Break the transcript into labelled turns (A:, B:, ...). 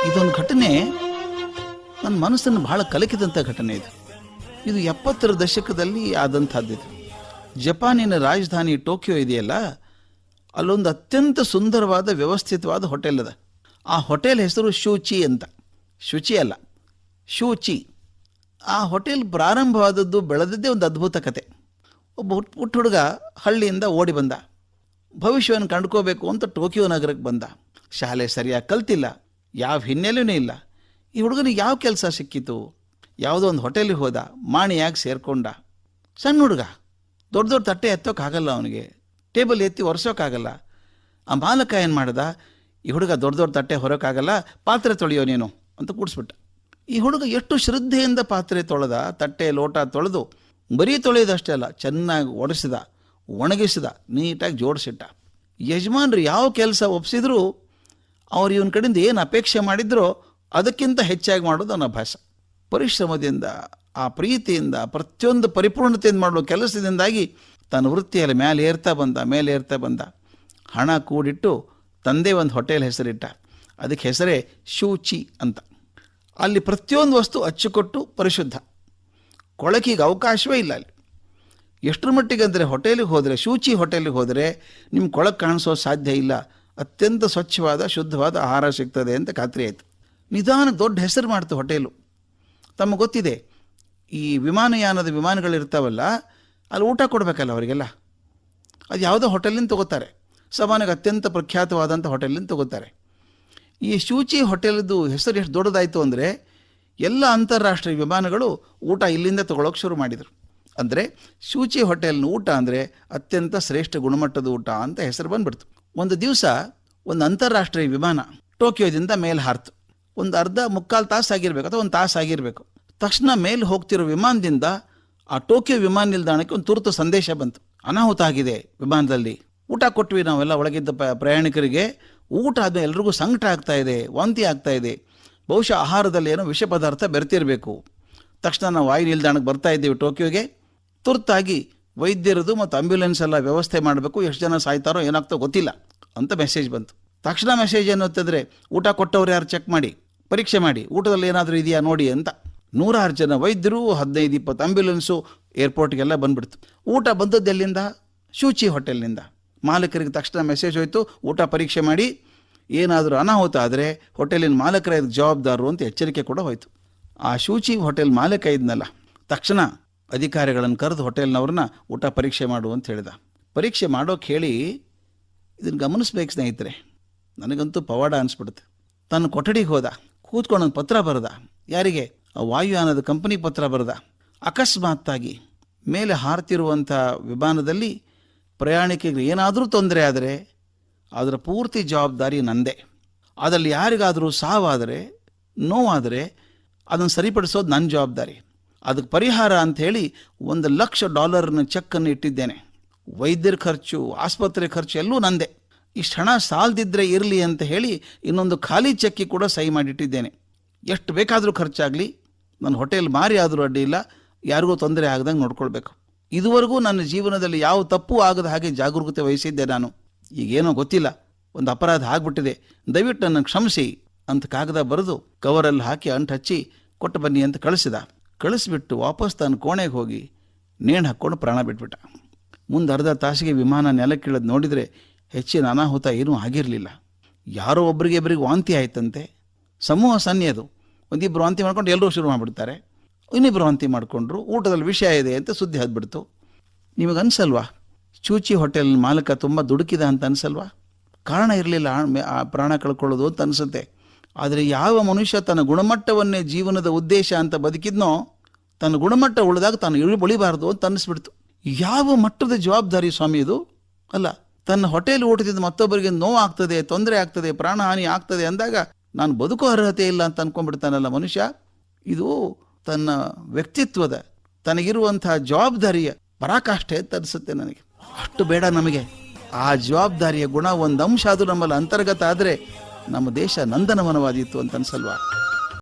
A: ಇದೊಂದು ಘಟನೆ ನನ್ನ ಮನಸ್ಸನ್ನು ಬಹಳ ಕಲಕಿದಂಥ ಘಟನೆ ಇದು. ಇದು 70ರ ದಶಕದಲ್ಲಿ ಆದಂಥದ್ದಿದು. ಜಪಾನಿನ ರಾಜಧಾನಿ ಟೋಕಿಯೋ ಇದೆಯಲ್ಲ, ಅಲ್ಲೊಂದು ಅತ್ಯಂತ ಸುಂದರವಾದ ವ್ಯವಸ್ಥಿತವಾದ ಹೋಟೆಲ್ ಅದ. ಆ ಹೋಟೆಲ್ ಹೆಸರು ಶೂಚಿ ಅಂತ. ಶುಚಿ ಅಲ್ಲ, ಶೂಚಿ. ಆ ಹೋಟೆಲ್ ಪ್ರಾರಂಭವಾದದ್ದು ಬೆಳೆದದ್ದೇ ಒಂದು ಅದ್ಭುತ ಕತೆ. ಒಬ್ಬ ಪುಟ್ಟ ಹುಡುಗ ಹಳ್ಳಿಯಿಂದ ಓಡಿ ಬಂದ. ಭವಿಷ್ಯವನ್ನು ಕಂಡ್ಕೋಬೇಕು ಅಂತ ಟೋಕಿಯೋ ನಗರಕ್ಕೆ ಬಂದ. ಶಾಲೆ ಸರಿಯಾಗಿ ಕಲ್ತಿಲ್ಲ, ಯಾವ ಹಿನ್ನೆಲೆಯೂ ಇಲ್ಲ. ಈ ಹುಡುಗನಿಗೆ ಯಾವ ಕೆಲಸ ಸಿಕ್ಕಿತು? ಯಾವುದೋ ಒಂದು ಹೋಟೆಲಿಗೆ ಹೋದ, ಮಾಣಿಯಾಗಿ ಸೇರಿಕೊಂಡ. ಸಣ್ಣ ಹುಡುಗ, ದೊಡ್ಡ ದೊಡ್ಡ ತಟ್ಟೆ ಎತ್ತೋಕ್ಕಾಗಲ್ಲ ಅವನಿಗೆ, ಟೇಬಲ್ ಎತ್ತಿ ಒರೆಸೋಕ್ಕಾಗಲ್ಲ. ಆ ಮಾಲಕ ಏನು ಮಾಡ್ದ, ಈ ಹುಡುಗ ದೊಡ್ಡ ದೊಡ್ಡ ತಟ್ಟೆ ಹೊರೋಕ್ಕಾಗಲ್ಲ, ಪಾತ್ರೆ ತೊಳೆಯೋ ನೀನು ಅಂತ ಕೂಡಿಸ್ಬಿಟ್ಟ. ಈ ಹುಡುಗ ಎಷ್ಟು ಶ್ರದ್ಧೆಯಿಂದ ಪಾತ್ರೆ ತೊಳೆದ, ತಟ್ಟೆ ಲೋಟ ತೊಳೆದು, ಬರೀ ತೊಳೆಯೋದಷ್ಟೇ ಅಲ್ಲ, ಚೆನ್ನಾಗಿ ಒರೆಸಿದ, ಒಣಗಿಸಿದ, ನೀಟಾಗಿ ಜೋಡಿಸಿಟ್ಟ. ಯಜಮಾನ್ರು ಯಾವ ಕೆಲಸ ಒಪ್ಪಿಸಿದ್ರು ಅವ್ರು ಇವನ ಕಡೆಯಿಂದ ಏನು ಅಪೇಕ್ಷೆ ಮಾಡಿದ್ರೋ ಅದಕ್ಕಿಂತ ಹೆಚ್ಚಾಗಿ ಮಾಡೋದು ಅವನ ಅಭ್ಯಾಸ. ಪರಿಶ್ರಮದಿಂದ, ಆ ಪ್ರೀತಿಯಿಂದ, ಪ್ರತಿಯೊಂದು ಪರಿಪೂರ್ಣತೆಯಿಂದ ಮಾಡುವ ಕೆಲಸದಿಂದಾಗಿ ತನ್ನ ವೃತ್ತಿಯಲ್ಲಿ ಮೇಲೆ ಏರ್ತಾ ಬಂದ. ಹಣ ಕೂಡಿಟ್ಟು ತಂದೆ ಒಂದು ಹೋಟೆಲ್ ಹೆಸರಿಟ್ಟ. ಅದಕ್ಕೆ ಹೆಸರೇ ಶೂಚಿ ಅಂತ. ಅಲ್ಲಿ ಪ್ರತಿಯೊಂದು ವಸ್ತು ಅಚ್ಚುಕೊಟ್ಟು ಪರಿಶುದ್ಧ, ಕೊಳಕಿಗೆ ಅವಕಾಶವೇ ಇಲ್ಲ ಅಲ್ಲಿ. ಎಷ್ಟರ ಮಟ್ಟಿಗೆ ಅಂದರೆ ಹೋಟೆಲಿಗೆ ಹೋದರೆ, ಶೂಚಿ ಹೋಟೆಲಿಗೆ ಹೋದರೆ ನಿಮ್ಮ ಕೊಳಕ್ಕೆ ಕಾಣಿಸೋ ಸಾಧ್ಯ ಇಲ್ಲ. ಅತ್ಯಂತ ಸ್ವಚ್ಛವಾದ ಶುದ್ಧವಾದ ಆಹಾರ ಸಿಗ್ತದೆ ಅಂತ ಖಾತ್ರಿ ಆಯಿತು. ನಿಧಾನಕ್ಕೆ ದೊಡ್ಡ ಹೆಸರು ಮಾಡ್ತು ಹೋಟೆಲು. ತಮಗೆ ಗೊತ್ತಿದೆ, ಈ ವಿಮಾನಯಾನದ ವಿಮಾನಗಳಿರ್ತಾವಲ್ಲ, ಅಲ್ಲಿ ಊಟ ಕೊಡಬೇಕಲ್ಲ ಅವರಿಗೆಲ್ಲ. ಅದು ಯಾವುದೋ ಹೋಟೆಲಿಂದ ತೊಗೋತಾರೆ, ಸಮಾನಕ್ಕೆ ಅತ್ಯಂತ ಪ್ರಖ್ಯಾತವಾದಂಥ ಹೋಟೆಲಿಂದ ತೊಗೋತಾರೆ. ಈ ಶೂಚಿ ಹೋಟೆಲ್ದು ಹೆಸರು ಎಷ್ಟು ದೊಡ್ಡದಾಯಿತು ಅಂದರೆ ಎಲ್ಲ ಅಂತಾರಾಷ್ಟ್ರೀಯ ವಿಮಾನಗಳು ಊಟ ಇಲ್ಲಿಂದ ತೊಗೊಳೋಕೆ ಶುರು ಮಾಡಿದರು. ಅಂದರೆ ಶೂಚಿ ಹೋಟೆಲ್ನ ಊಟ ಅಂದರೆ ಅತ್ಯಂತ ಶ್ರೇಷ್ಠ ಗುಣಮಟ್ಟದ ಊಟ ಅಂತ ಹೆಸರು ಬಂದ್ಬಿಡ್ತು. ಒಂದು ದಿವಸ ಒಂದು ಅಂತಾರಾಷ್ಟ್ರೀಯ ವಿಮಾನ ಟೋಕಿಯೋದಿಂದ ಮೇಲೆ ಹಾರ್ತು. ಒಂದು ಅರ್ಧ ಮುಕ್ಕಾಲು ತಾಸು ಆಗಿರಬೇಕು ಅಥವಾ ಒಂದು ತಾಸು ಆಗಿರಬೇಕು. ತಕ್ಷಣ ಮೇಲೆ ಹೋಗ್ತಿರೋ ವಿಮಾನದಿಂದ ಆ ಟೋಕಿಯೋ ವಿಮಾನ ನಿಲ್ದಾಣಕ್ಕೆ ಒಂದು ತುರ್ತು ಸಂದೇಶ ಬಂತು. ಅನಾಹುತ ಆಗಿದೆ ವಿಮಾನದಲ್ಲಿ. ಊಟ ಕೊಟ್ವಿ ನಾವೆಲ್ಲ ಒಳಗಿದ್ದ ಪ್ರಯಾಣಿಕರಿಗೆ. ಊಟ ಆದಮೇಲೆ ಎಲ್ರಿಗೂ ಸಂಕಟ ಆಗ್ತಾ ಇದೆ, ವಾಂತಿ ಆಗ್ತಾ ಇದೆ. ಬಹುಶಃ ಆಹಾರದಲ್ಲಿ ಏನೋ ವಿಷ ಪದಾರ್ಥ ಬೆರೆತಿರಬೇಕು. ತಕ್ಷಣ ನಾವು ವಾಯು ನಿಲ್ದಾಣಕ್ಕೆ ಬರ್ತಾ ಇದ್ದೀವಿ ಟೋಕಿಯೋಗೆ. ತುರ್ತಾಗಿ ವೈದ್ಯರದು ಮತ್ತು ಆಂಬ್ಯುಲೆನ್ಸ್ ಎಲ್ಲ ವ್ಯವಸ್ಥೆ ಮಾಡಬೇಕು, ಎಷ್ಟು ಜನ ಸಾಯ್ತಾರೋ ಏನಾಗ್ತೋ ಗೊತ್ತಿಲ್ಲ ಅಂತ ಮೆಸೇಜ್ ಬಂತು. ತಕ್ಷಣ ಮೆಸೇಜ್ ಏನು ಅಂತಂದರೆ, ಊಟ ಕೊಟ್ಟವ್ರು ಯಾರು ಚೆಕ್ ಮಾಡಿ, ಪರೀಕ್ಷೆ ಮಾಡಿ, ಊಟದಲ್ಲಿ ಏನಾದರೂ ಇದೆಯಾ ನೋಡಿ ಅಂತ. 106 ಜನ ವೈದ್ಯರು, 15-20 ಆಂಬ್ಯುಲೆನ್ಸು ಏರ್ಪೋರ್ಟ್ಗೆಲ್ಲ ಬಂದ್ಬಿಡ್ತು. ಊಟ ಬಂದದ್ದು ಎಲ್ಲಿಂದ? ಶೂಚಿ ಹೋಟೆಲ್ನಿಂದ. ಮಾಲಕರಿಗೆ ತಕ್ಷಣ ಮೆಸೇಜ್ ಹೋಯಿತು, ಊಟ ಪರೀಕ್ಷೆ ಮಾಡಿ, ಏನಾದರೂ ಅನಾಹುತ ಆದರೆ ಹೋಟೆಲಿನ ಮಾಲಕರ ಜವಾಬ್ದಾರರು ಅಂತ ಎಚ್ಚರಿಕೆ ಕೂಡ ಹೋಯಿತು. ಆ ಶೂಚಿ ಹೋಟೆಲ್ ಮಾಲಕ ಇದ್ನಲ್ಲ, ತಕ್ಷಣ ಅಧಿಕಾರಿಗಳನ್ನು ಕರೆದು ಹೋಟೆಲ್ನವ್ರನ್ನ ಊಟ ಪರೀಕ್ಷೆ ಮಾಡು ಅಂತ ಹೇಳಿದ. ಪರೀಕ್ಷೆ ಮಾಡೋಕೆ ಹೇಳಿ, ಇದನ್ನು ಗಮನಿಸ್ಬೇಕು ಸ್ನೇಹಿತರೆ, ನನಗಂತೂ ಪವಾಡ ಅನಿಸ್ಬಿಡುತ್ತೆ. ತನ್ನ ಕೊಠಡಿಗೆ ಹೋದ, ಕೂತ್ಕೊಂಡೊಂದು ಪತ್ರ ಬರೆದ. ಯಾರಿಗೆ? ಆ ವಾಯುಯಾನದ ಕಂಪನಿ ಪತ್ರ ಬರೆದ. ಅಕಸ್ಮಾತ್ತಾಗಿ ಮೇಲೆ ಹಾರ್ತಿರುವಂಥ ವಿಮಾನದಲ್ಲಿ ಪ್ರಯಾಣಿಕರಿಗೆ ಏನಾದರೂ ತೊಂದರೆ ಆದರೆ ಅದರ ಪೂರ್ತಿ ಜವಾಬ್ದಾರಿ ನಂದೇ. ಅದರಲ್ಲಿ ಯಾರಿಗಾದರೂ ಸಾವಾದರೆ, ನೋವಾದರೆ ಅದನ್ನು ಸರಿಪಡಿಸೋದು ನನ್ನ ಜವಾಬ್ದಾರಿ. ಅದಕ್ಕೆ ಪರಿಹಾರ ಅಂಥೇಳಿ $1,00,000 ಚೆಕ್ಕನ್ನು ಇಟ್ಟಿದ್ದೇನೆ. ವೈದ್ಯರ ಖರ್ಚು, ಆಸ್ಪತ್ರೆ ಖರ್ಚು ಎಲ್ಲೂ ನಂದೇ. ಇಷ್ಟು ಹಣ ಸಾಲದಿದ್ದರೆ ಇರಲಿ ಅಂತ ಹೇಳಿ ಇನ್ನೊಂದು ಖಾಲಿ ಚೆಕ್ಕಿ ಕೂಡ ಸಹಿ ಮಾಡಿಟ್ಟಿದ್ದೇನೆ. ಎಷ್ಟು ಬೇಕಾದರೂ ಖರ್ಚಾಗಲಿ, ನನ್ನ ಹೋಟೆಲ್ ಮಾರಿ ಆದರೂ ಅಡ್ಡಿ ಇಲ್ಲ, ಯಾರಿಗೂ ತೊಂದರೆ ಆಗದಂಗೆ ನೋಡ್ಕೊಳ್ಬೇಕು. ಇದುವರೆಗೂ ನನ್ನ ಜೀವನದಲ್ಲಿ ಯಾವ ತಪ್ಪು ಆಗದ ಹಾಗೆ ಜಾಗರೂಕತೆ ವಹಿಸಿದ್ದೆ ನಾನು. ಈಗೇನೋ ಗೊತ್ತಿಲ್ಲ, ಒಂದು ಅಪರಾಧ ಆಗಿಬಿಟ್ಟಿದೆ, ದಯವಿಟ್ಟು ನನ್ನನ್ನು ಕ್ಷಮಿಸಿ ಅಂತ ಕಾಗದ ಬರೆದು ಕವರಲ್ಲಿ ಹಾಕಿ ಅಂಟು ಹಚ್ಚಿ ಕೊಟ್ಟು ಬನ್ನಿ ಅಂತ ಕಳಿಸ್ಬಿಟ್ಟು ವಾಪಸ್ ತನ್ನ ಕೋಣೆಗೆ ಹೋಗಿ ನೇಣು ಹಾಕ್ಕೊಂಡು ಪ್ರಾಣ ಬಿಟ್ಬಿಟ್ಟ. ಮುಂದೆ ಅರ್ಧ ತಾಸಿಗೆ ವಿಮಾನ ನೆಲಕ್ಕಿಳಿದು ನೋಡಿದರೆ ಹೆಚ್ಚಿನ ಅನಾಹುತ ಏನೂ ಆಗಿರಲಿಲ್ಲ. ಯಾರೋ ಒಬ್ಬರಿಗೆ ವಾಂತಿ ಆಯ್ತಂತೆ. ಸಮೂಹ ಸನ್ನಿ ಅದು. ಒಂದಿಬ್ಬರು ವಾಂತಿ ಮಾಡ್ಕೊಂಡು ಎಲ್ಲರೂ ಶುರು ಮಾಡಿಬಿಡ್ತಾರೆ. ಇನ್ನಿಬ್ಬರು ವಾಂತಿ ಮಾಡಿಕೊಂಡ್ರು. ಊಟದಲ್ಲಿ ವಿಷಯ ಇದೆ ಅಂತ ಸುದ್ದಿ ಹದ್ಬಿಡ್ತು. ನಿಮಗೆ ಅನಿಸಲ್ವಾ, ಶೂಚಿ ಹೋಟೆಲ್ ಮಾಲಕ ತುಂಬ ದುಡುಕಿದ ಅಂತ ಅನಿಸಲ್ವಾ? ಕಾರಣ ಇರಲಿಲ್ಲ ಆ ಪ್ರಾಣ ಕಳ್ಕೊಳ್ಳೋದು ಅಂತ ಅನಿಸುತ್ತೆ. ಆದರೆ ಯಾವ ಮನುಷ್ಯ ತನ್ನ ಗುಣಮಟ್ಟವನ್ನೇ ಜೀವನದ ಉದ್ದೇಶ ಅಂತ ಬದುಕಿದ್ನೋ, ತನ್ನ ಗುಣಮಟ್ಟ ಉಳಿದಾಗ ತಾನು ಇಳಿಬಾರ್ದು ಅಂತ ಅನ್ನಿಸ್ಬಿಡ್ತು. ಯಾವ ಮಟ್ಟದ ಜವಾಬ್ದಾರಿ ಸ್ವಾಮಿ ಇದು ಅಲ್ಲ? ತನ್ನ ಹೋಟೆಲ್ ಊಟದಿಂದ ಮತ್ತೊಬ್ಬರಿಗೆ ನೋವು ಆಗ್ತದೆ, ತೊಂದರೆ ಆಗ್ತದೆ, ಪ್ರಾಣಹಾನಿ ಆಗ್ತದೆ ಅಂದಾಗ ನಾನು ಬದುಕೋ ಅರ್ಹತೆ ಇಲ್ಲ ಅಂತ ಅಂದ್ಕೊಂಡ್ಬಿಡ್ತಾನಲ್ಲ ಮನುಷ್ಯ. ಇದು ತನ್ನ ವ್ಯಕ್ತಿತ್ವದ, ತನಗಿರುವಂತಹ ಜವಾಬ್ದಾರಿಯ ಪರಾಕಾಷ್ಠೆ ಅಂತ ಅನಿಸುತ್ತೆ ನನಗೆ. ಅಷ್ಟು ಬೇಡ ನಮಗೆ. ಆ ಜವಾಬ್ದಾರಿಯ ಗುಣ ಒಂದು ಅಂಶ ಅದು ನಮ್ಮಲ್ಲಿ ಅಂತರ್ಗತ ಆದರೆ ನಮ್ಮ ದೇಶ ನಂದನವನವಾದಿತ್ತು ಅಂತ ಅನ್ಸಲ್ವಾ?